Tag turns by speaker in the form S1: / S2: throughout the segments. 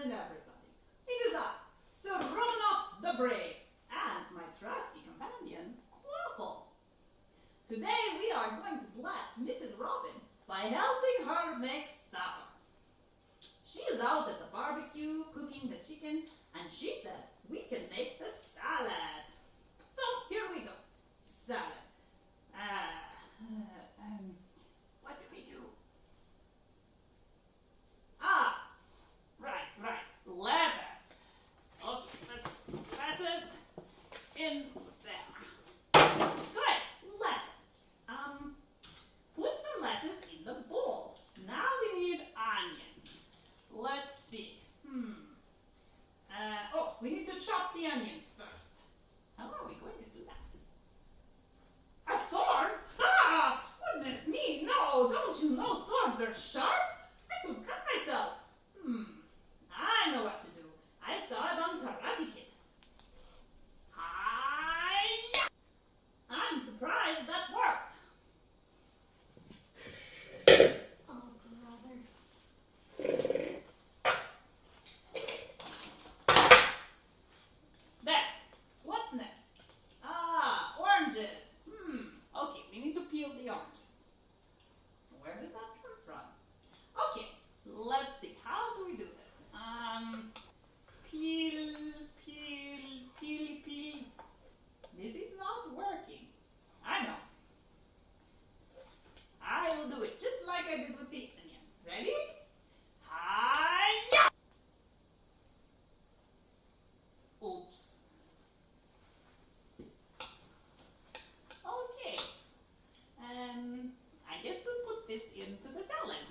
S1: and everybody. It is I, Sir Robyn the Brave, and my trusty companion, Quaffle. Today we are going to bless Mrs. Robyn by helping her make supper. She is out at the barbecue cooking the chicken, and she said we can make the salad. So here we go. Salad. What do we do? Right. Lettuce. Okay, let's put some lettuce in there. Great, lettuce. Put some lettuce in the bowl. Now we need onions. Let's see. We need to chop the onions first. How are we going to do that? A sword? Goodness me, no, don't you know swords are sharp? I could cut myself. I know what to do. I saw it on Karate Kid. Hi-ya! I'm surprised that worked.
S2: Oh, brother.
S1: There. What's next? Oranges. Okay, we need to peel the oranges. Where did that come from? Okay, let's see. How do we do this? Peel. This is not working. I know. I will do it just like I did with the onion. Ready? Hi-ya! Oops. Okay. I guess we'll put this into the salad.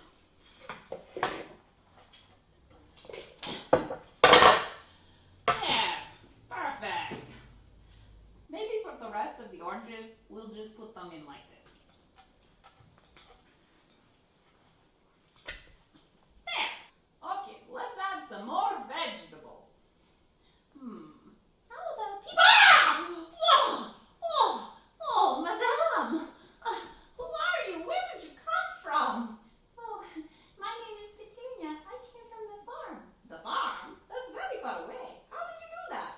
S1: There. Perfect. Maybe for the rest of the oranges, we'll just put them in like this. There. Okay, let's add some more vegetables.
S2: How about people?
S1: Oh, madame! Who are you? Where did you come from?
S2: Oh, my name is Petunia. I came from the farm.
S1: The farm? That's very far away. How did you do that?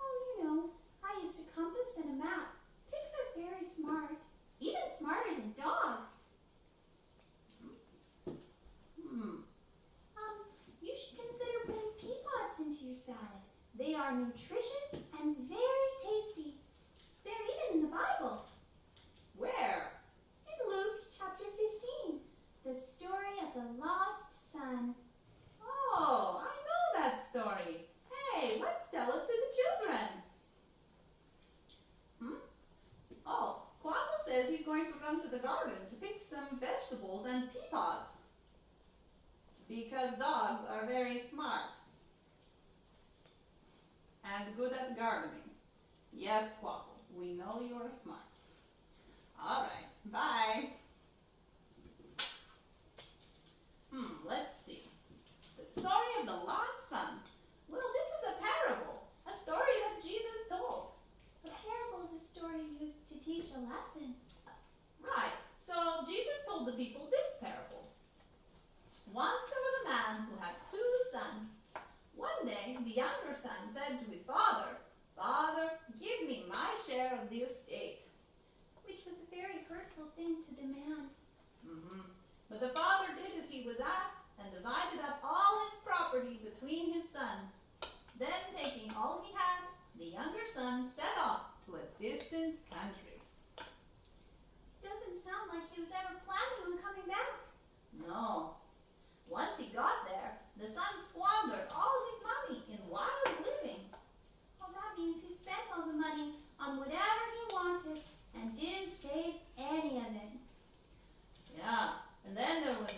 S2: Oh, you know, I used a compass and a map. Pigs are very smart, even smarter than dogs. You should consider putting pea pods into your salad. They are nutritious and very tasty. They're even in the Bible.
S1: Where?
S2: In Luke chapter 15, the story of the lost son.
S1: Oh, I know that story. Hey, let's tell it to the children. Oh, Quaffle says he's going to run to the garden to pick some vegetables and pea pods. Because dogs are very smart. And good at gardening. Yes, Quaffle, we know you're smart. All right, bye. Let's see. The story of the lost son. Well, this is a parable, a story that Jesus told.
S2: A parable is a story used to teach a lesson.
S1: Right, so Jesus told the people this parable. Once there was a man who had 2 sons. One day, the younger son said to his father, "Father, give me my share of the estate."
S2: Which was a very hurtful thing to demand.
S1: But the father did as he was asked and divided up all his property between his sons. Then, taking all he had, the younger son set off to a distant country.
S2: Doesn't sound like he was ever planning on coming back.
S1: No. Once he got there, the son squandered all his money in wild living.
S2: Well, that means he spent all the money on whatever he wanted and didn't save any of it.
S1: Yeah, and then there was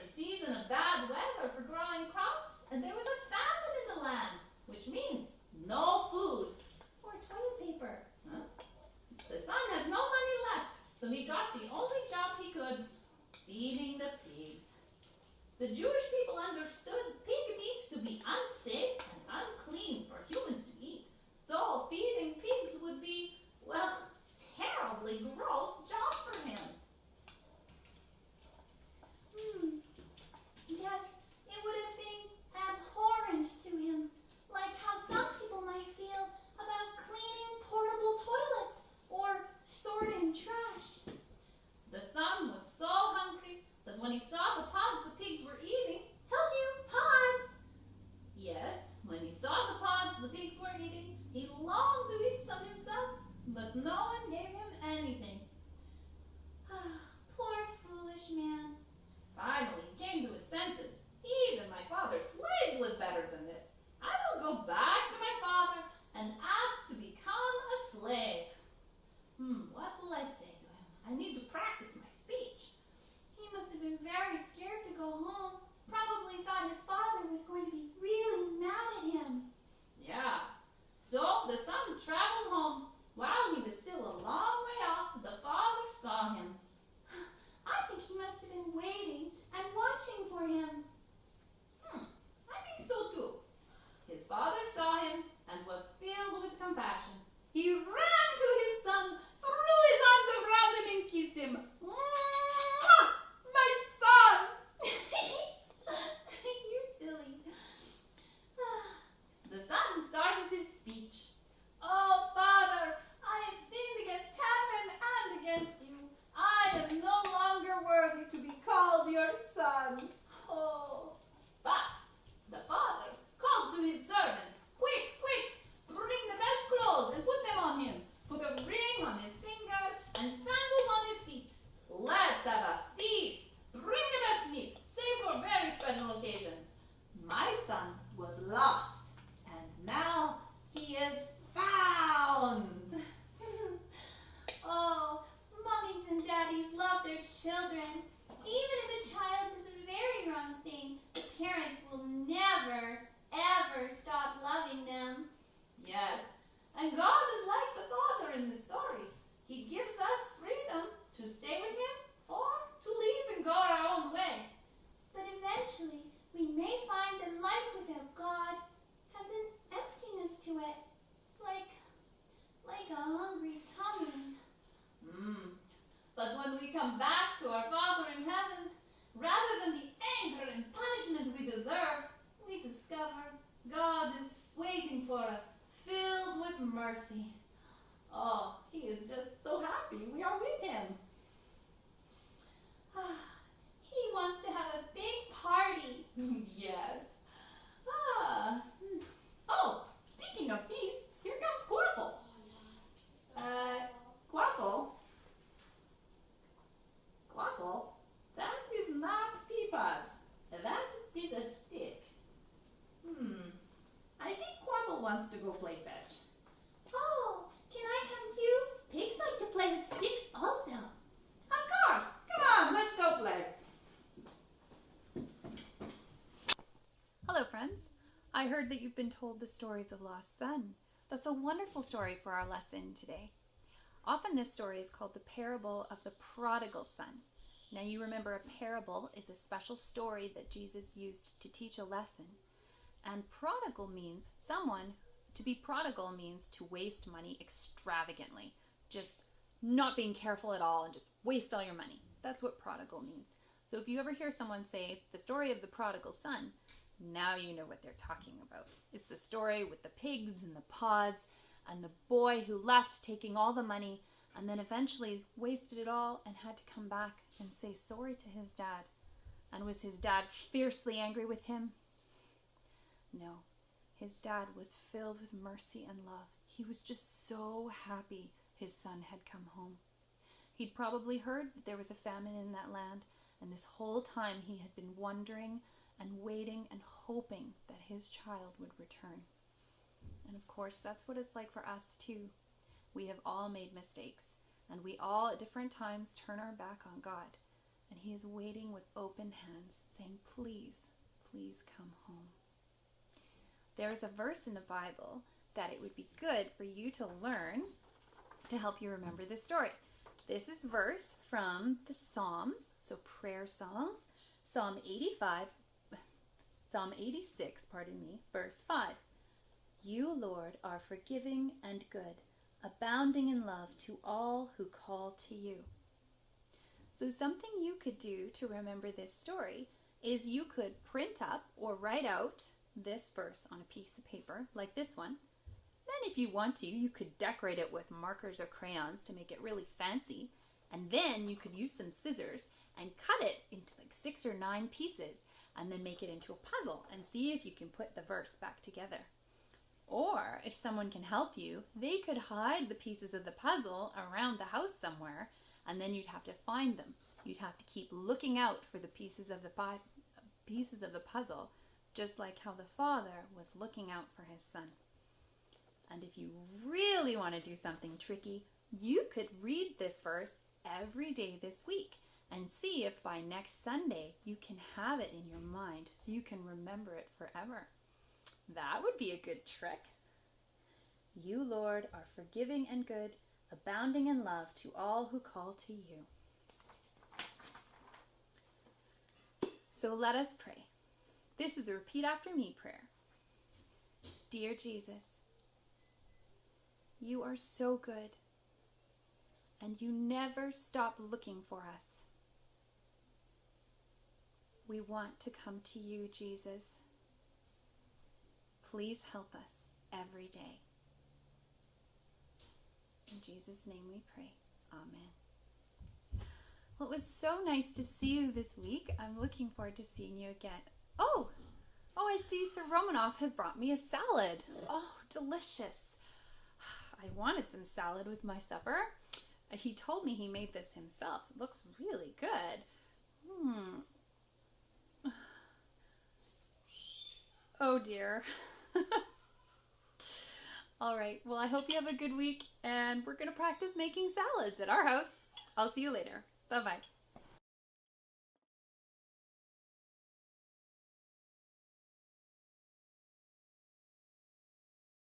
S1: but no one gave him anything.
S2: Poor foolish man.
S1: Finally, he came to his senses. Even my father's slaves live better than this. I will go back to my father and ask to become a slave. What will I say to him? I need to practice my speech.
S2: He must have been very scared to go home. Probably thought his father was going to be really mad at him.
S1: Yeah. So the son traveled home. While he was still a long way off, the father saw him.
S2: I think he must have been waiting and watching for him.
S1: I think so too. His father saw him and was filled with compassion. He ran to his son, threw his arms around him and kissed him. Mwah! My son!
S2: You're silly.
S1: The son started his speech. Oh, Father, I have sinned against heaven and against you. I am no longer worthy to be called your son. Oh. But the father called to his servants, quick, quick, bring the best clothes and put them on him. Put a ring on his finger and sandals on his feet. Let's have a feast. Bring the best meat, save for very special occasions. My son was lost, and now he is found.
S2: Oh, mummies and daddies love their children. Even if a child does a very wrong thing, the parents will never, ever stop loving them.
S1: Yes, and God is like the father in this story. He gives us freedom to stay with him or to leave and go our own way.
S2: But eventually, we may find that life without God has an emptiness to it, like a hungry tummy.
S1: But when we come back to our Father in heaven, rather than the anger and punishment we deserve, we discover God is waiting for us, filled with mercy. Oh, he is just so happy we are with him.
S2: He wants to have a big party.
S1: Yes. Oh, speaking of feasts, here comes Quaffle. Quaffle? Quaffle? That is not pea pods. That is a stick. I think Quaffle wants to go play fetch.
S2: Oh, can I come too? Pigs like to play with sticks also.
S1: Of course. Come on, let's go play.
S3: Hello, friends. I heard that you've been told the story of the lost son. That's a wonderful story for our lesson today. Often this story is called the parable of the prodigal son. Now you remember a parable is a special story that Jesus used to teach a lesson. And prodigal means to be prodigal means to waste money extravagantly. Just not being careful at all and just waste all your money. That's what prodigal means. So if you ever hear someone say the story of the prodigal son, now you know what they're talking about. It's the story with the pigs and the pods and the boy who left taking all the money and then eventually wasted it all and had to come back and say sorry to his dad. And was his dad fiercely angry with him? No. His dad was filled with mercy and love. He was just so happy his son had come home. He'd probably heard that there was a famine in that land, and this whole time he had been wondering and waiting and hoping that his child would return. And of course, that's what it's like for us too. We have all made mistakes, and we all at different times turn our back on God. And he is waiting with open hands, saying, please, please come home. There's a verse in the Bible that it would be good for you to learn to help you remember this story. This is verse from the Psalms, so prayer songs, Psalm 86, verse 5. You, Lord, are forgiving and good, abounding in love to all who call to you. So something you could do to remember this story is you could print up or write out this verse on a piece of paper, like this one. Then if you want to, you could decorate it with markers or crayons to make it really fancy. And then you could use some scissors and cut it into like 6 or 9 pieces and then make it into a puzzle and see if you can put the verse back together. Or if someone can help you, they could hide the pieces of the puzzle around the house somewhere, and then you'd have to find them. You'd have to keep looking out for the pieces of the puzzle, just like how the father was looking out for his son. And if you really want to do something tricky, you could read this verse every day this week and see if by next Sunday you can have it in your mind so you can remember it forever. That would be a good trick. You, Lord, are forgiving and good, abounding in love to all who call to you. So let us pray. This is a repeat after me prayer. Dear Jesus, you are so good, and you never stop looking for us. We want to come to you, Jesus. Please help us every day. In Jesus' name we pray. Amen. Well, it was so nice to see you this week. I'm looking forward to seeing you again. Oh, I see Sir Romanoff has brought me a salad. Oh, delicious. I wanted some salad with my supper. He told me he made this himself. It looks really good. Oh dear. All right, well, I hope you have a good week, and we're going to practice making salads at our house. I'll see you later. Bye-bye.